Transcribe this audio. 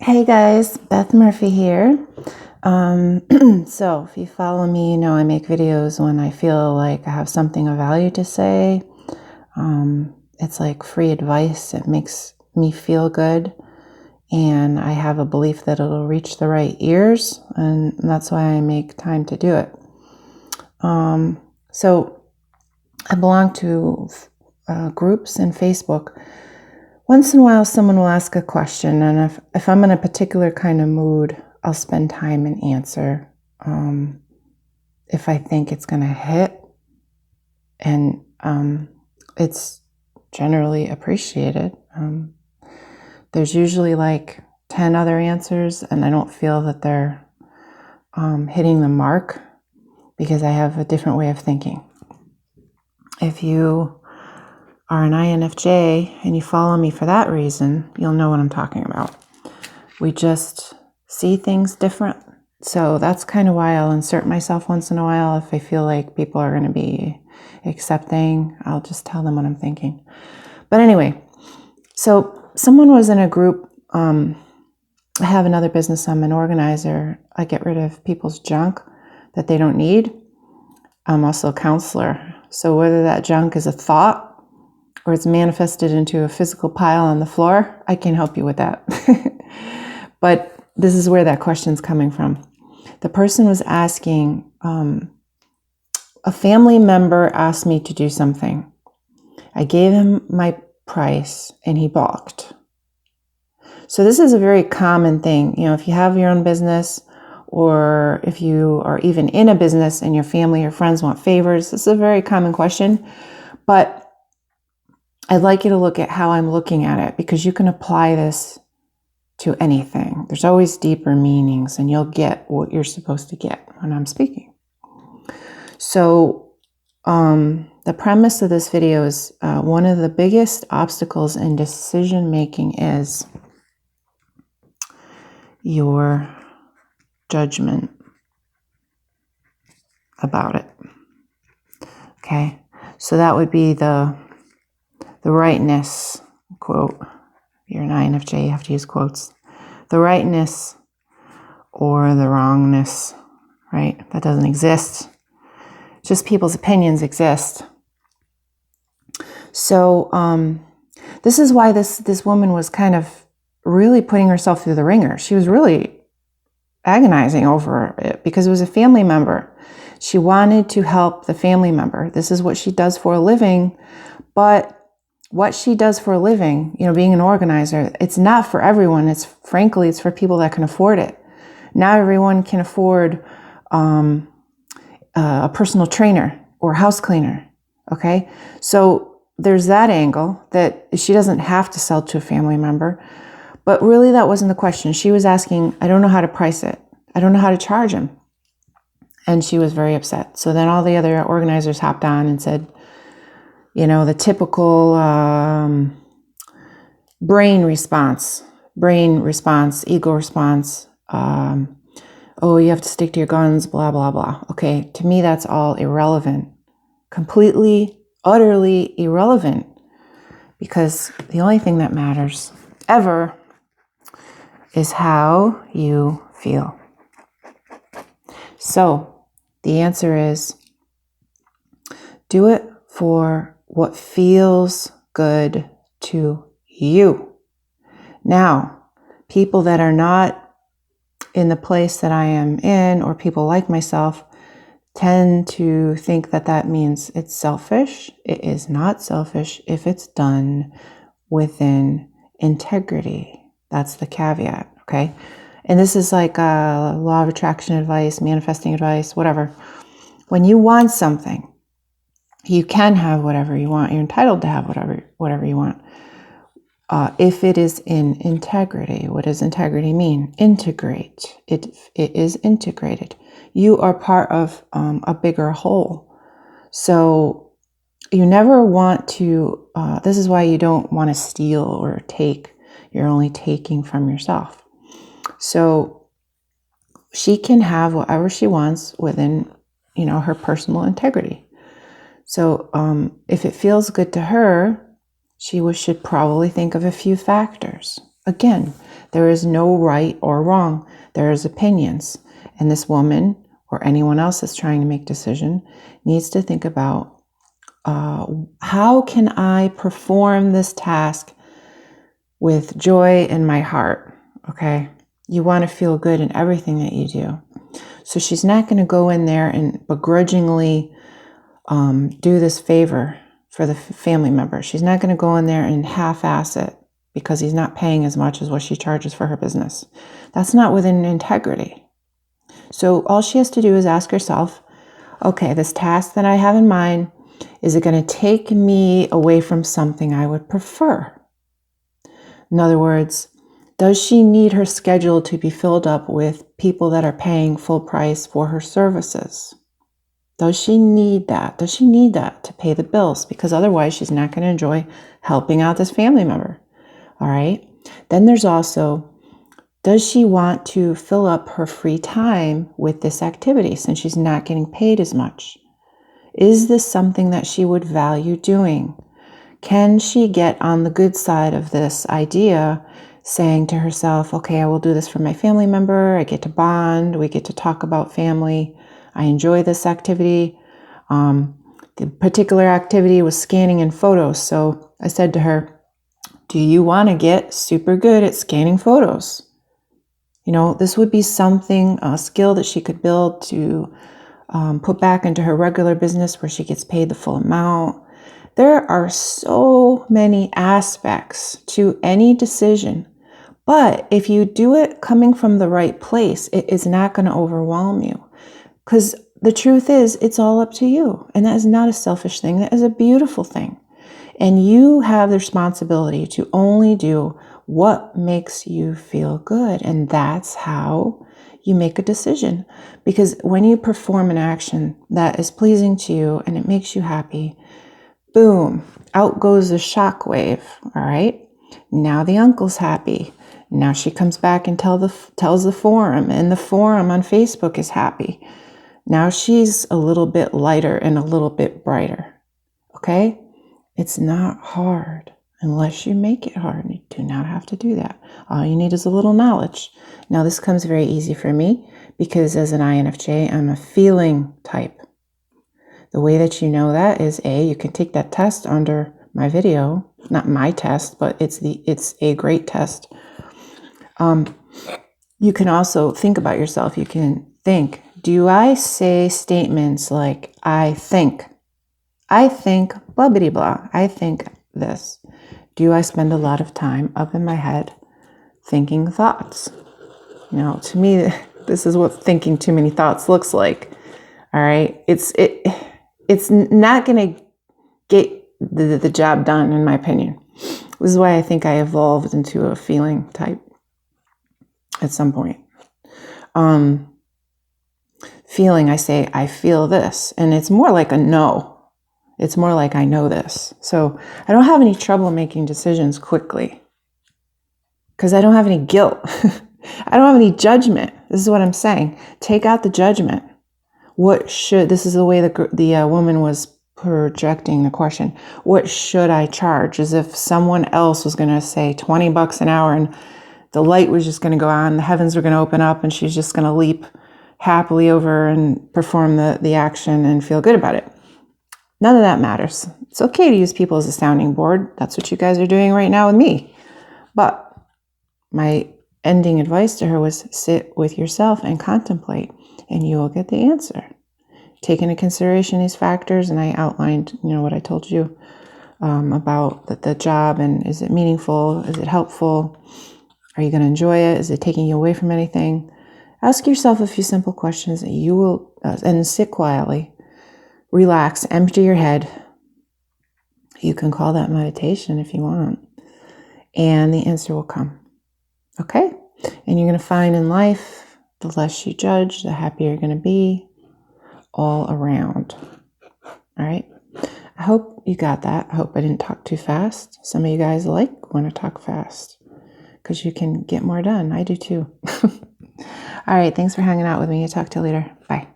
Hey guys, Beth Murphy here. So if you follow me, you know I make videos when I feel like I have something of value to say. It's like free advice. It makes me feel good. And I have a belief that it'll reach the right ears. And that's why I make time to do it. So I belong to groups in Facebook. Once in a while, someone will ask a question, and if I'm in a particular kind of mood, I'll spend time and answer if I think it's going to hit, and it's generally appreciated. There's usually like 10 other answers, and I don't feel that they're hitting the mark because I have a different way of thinking. If you are an INFJ and you follow me for that reason, you'll know what I'm talking about. We just see things different. So that's kind of why I'll insert myself once in a while. If I feel like people are going to be accepting, I'll just tell them what I'm thinking. But anyway, so someone was in a group. I have another business. I'm an organizer. I get rid of people's junk that they don't need. I'm also a counselor. So whether that junk is a thought or it's manifested into a physical pile on the floor, I can help you with that. But this is where that question's coming from. The person was asking, a family member asked me to do something. I gave him my price and he balked. So this is a very common thing. You know, if you have your own business or if you are even in a business and your family or friends want favors, this is a very common question. But I'd like you to look at how I'm looking at it, because you can apply this to anything. There's always deeper meanings, and you'll get what you're supposed to get when I'm speaking. So the premise of this video is one of the biggest obstacles in decision making is your judgment about it. Okay, so that would be the rightness, quote. If you're an INFJ, you have to use quotes. The rightness or the wrongness, right? That doesn't exist. Just people's opinions exist. So this is why this woman was kind of really putting herself through the ringer. She was really agonizing over it because it was a family member. She wanted to help the family member. This is what she does for a living, but what she does for a living, you know, being an organizer, it's not for everyone. It's for people that can afford it. Not everyone can afford a personal trainer or house cleaner. Okay. So there's that angle that she doesn't have to sell to a family member, but really that wasn't the question. She was asking, I don't know how to price it. I don't know how to charge him. And she was very upset. So then all the other organizers hopped on and said, you know, the typical brain response, ego response. Oh, you have to stick to your guns, blah, blah, blah. Okay, to me, that's all irrelevant. Completely, utterly irrelevant. Because the only thing that matters ever is how you feel. So the answer is do it for what feels good to you. Now, people that are not in the place that I am in, or people like myself, tend to think that that means it's selfish. It is not selfish if it's done within integrity. That's the caveat, okay? And this is like a law of attraction advice, manifesting advice, whatever. When you want something, you can have whatever you want. You're entitled to have whatever you want. If it is in integrity. What does integrity mean? Integrate. It is integrated. You are part of a bigger whole. So you never want to, this is why you don't want to steal or take. You're only taking from yourself. So she can have whatever she wants within, you know, her personal integrity. So if it feels good to her, she should probably think of a few factors. Again, there is no right or wrong. There is opinions. And this woman or anyone else that's trying to make a decision needs to think about how can I perform this task with joy in my heart, okay? You want to feel good in everything that you do. So she's not going to go in there and begrudgingly do this favor for the family member. She's not going to go in there and half-ass it because he's not paying as much as what she charges for her business. That's not within integrity. So all she has to do is ask herself, okay, this task that I have in mind, is it going to take me away from something I would prefer? In other words, does she need her schedule to be filled up with people that are paying full price for her services? Does she need that? Does she need that to pay the bills? Because otherwise she's not going to enjoy helping out this family member. All right. Then there's also, does she want to fill up her free time with this activity since she's not getting paid as much? Is this something that she would value doing? Can she get on the good side of this idea, saying to herself, okay, I will do this for my family member. I get to bond. We get to talk about family. I enjoy this activity. The particular activity was scanning in photos. So I said to her, do you want to get super good at scanning photos? You know, this would be something, a skill that she could build to put back into her regular business where she gets paid the full amount. There are so many aspects to any decision, but if you do it coming from the right place, it is not going to overwhelm you. Because the truth is, it's all up to you. And that is not a selfish thing. That is a beautiful thing. And you have the responsibility to only do what makes you feel good. And that's how you make a decision. Because when you perform an action that is pleasing to you and it makes you happy, boom, out goes the shockwave. All right. Now the uncle's happy. Now she comes back and tells the forum, and the forum on Facebook is happy. Now she's a little bit lighter and a little bit brighter. Okay? It's not hard unless you make it hard. You do not have to do that. All you need is a little knowledge. Now this comes very easy for me because as an INFJ, I'm a feeling type. The way that you know that is you can take that test under my video, not my test, but it's a great test. You can also think about yourself. You can think, do I say statements like, I think blah, blah, blah, I think this. Do I spend a lot of time up in my head thinking thoughts? Now, to me, this is what thinking too many thoughts looks like. All right. It's not going to get the job done, in my opinion. This is why I think I evolved into a feeling type at some point. Feeling, I say, I feel this. And it's more like a know. It's more like I know this. So I don't have any trouble making decisions quickly because I don't have any guilt. I don't have any judgment. This is what I'm saying. Take out the judgment. This is the way the woman was projecting the question. What should I charge? As if someone else was going to say $20 an hour and the light was just going to go on, the heavens were going to open up, and she's just going to leap happily over and perform the action and feel good about it. None of that matters. It's okay to use people as a sounding board. That's what you guys are doing right now with me. But my ending advice to her was sit with yourself and contemplate, and you will get the answer. Take into consideration these factors, and I outlined, what I told you about the job, and is it meaningful? Is it helpful? Are you going to enjoy it? Is it taking you away from anything? Ask yourself a few simple questions that you will, and sit quietly. Relax, empty your head. You can call that meditation if you want. And the answer will come. Okay? And you're going to find in life, the less you judge, the happier you're going to be all around. All right? I hope you got that. I hope I didn't talk too fast. Some of you guys want to talk fast because you can get more done. I do too. All right. Thanks for hanging out with me. I'll talk to you later. Bye.